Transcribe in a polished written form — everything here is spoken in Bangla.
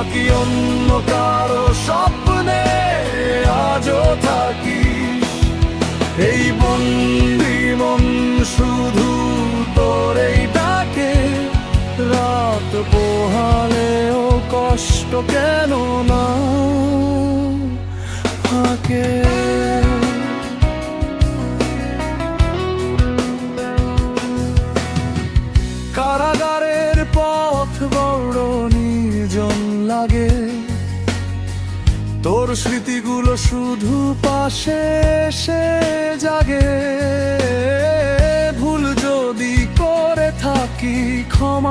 নাকি অন্য কারো স্বপ্নে আজও থাকিস? এই বন্দি মন শুধু তোরেই ডাকে, রাত পোহালেও কষ্ট কেন না থাকে? কারাগারের পথ বড় নির্জন লাগে, তোর স্মৃতিগুলো শুধু পাশে এসে জাগে। ভুল যদি করে থাকি ক্ষমা